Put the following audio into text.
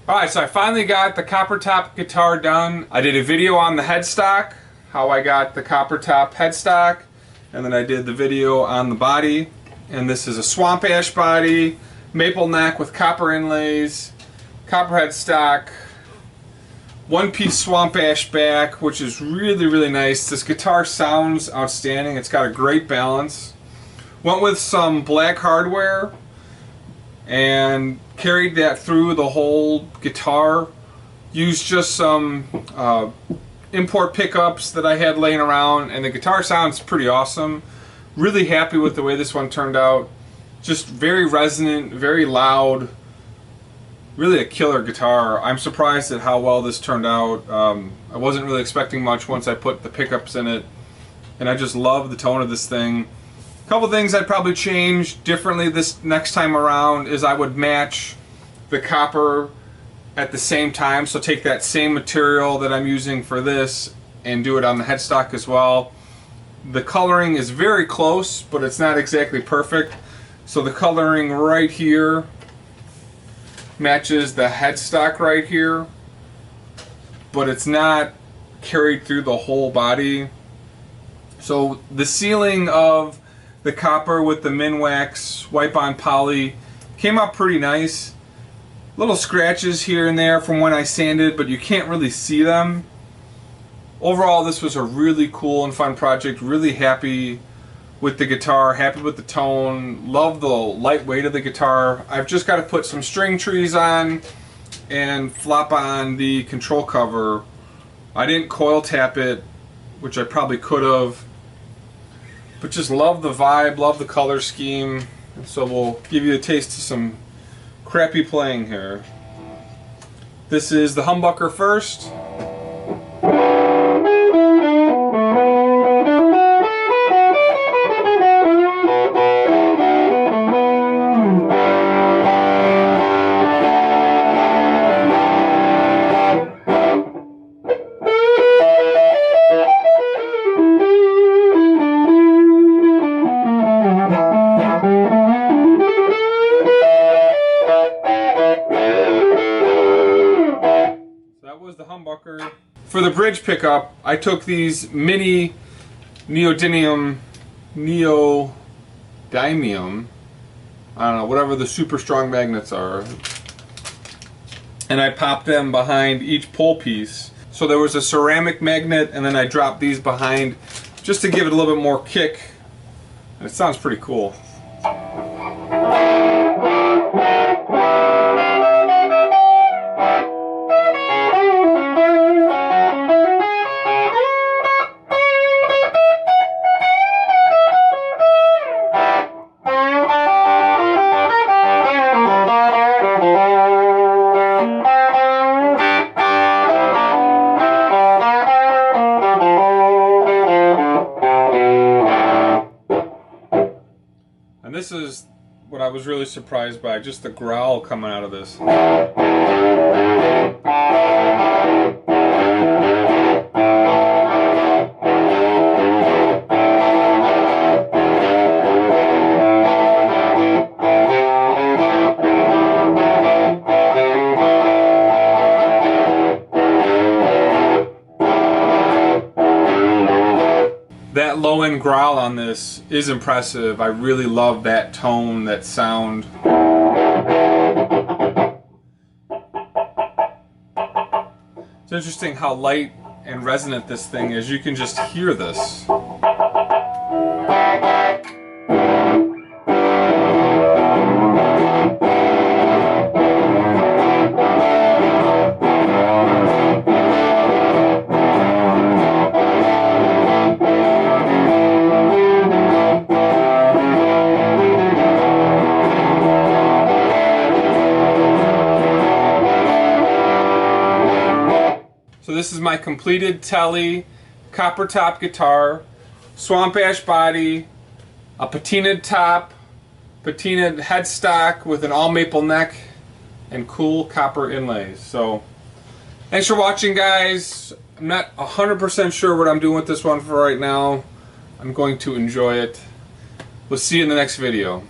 Alright, so I finally got the copper top guitar done. I did a video on the headstock, how I got the copper top headstock, and then I did the video on the body. And this is a swamp ash body, maple neck with copper inlays, copper headstock, one-piece swamp ash back, which is really nice. This guitar sounds outstanding. It's got a great balance. Went with some black hardware and carried that through the whole guitar. Used just some import pickups that I had laying around, and the guitar sounds pretty awesome. Really happy with the way this one turned out. Just very resonant, very loud. Really a killer guitar. I'm surprised at how well this turned out. I wasn't really expecting much once I put the pickups in it, and I just love the tone of this thing. A couple things I'd probably change differently this next time around is I would match the copper at the same time. So take that same material that I'm using for this and do it on the headstock as well. The coloring is very close, but it's not exactly perfect. So the coloring right here matches the headstock right here, but it's not carried through the whole body. So the sealing of the copper with the Minwax wipe-on poly came out pretty nice. Little scratches here and there from when I sanded, but you can't really see them. Overall, this was a really cool and fun project. Really happy with the guitar, happy with the tone, love the lightweight of the guitar. I've just got to put some string trees on and flop on the control cover. I didn't coil tap it, which I probably could have, but just love the vibe, love the color scheme. And so we'll give you a taste of some crappy playing here. This is the humbucker first. The humbucker. For the bridge pickup, I took these mini neodymium, I don't know, whatever the super strong magnets are, and I popped them behind each pole piece. So there was a ceramic magnet, and then I dropped these behind just to give it a little bit more kick, and it sounds pretty cool. And this is what I was really surprised by, just the growl coming out of this. That low-end growl on this is impressive. I really love that tone, that sound. It's interesting how light and resonant this thing is. You can just hear this. So this is my completed Tele copper top guitar, swamp ash body, a patina top, patina headstock with an all maple neck, and cool copper inlays. So thanks for watching, guys. I'm not 100% sure what I'm doing with this one for right now. I'm going to enjoy it. We'll see you in the next video.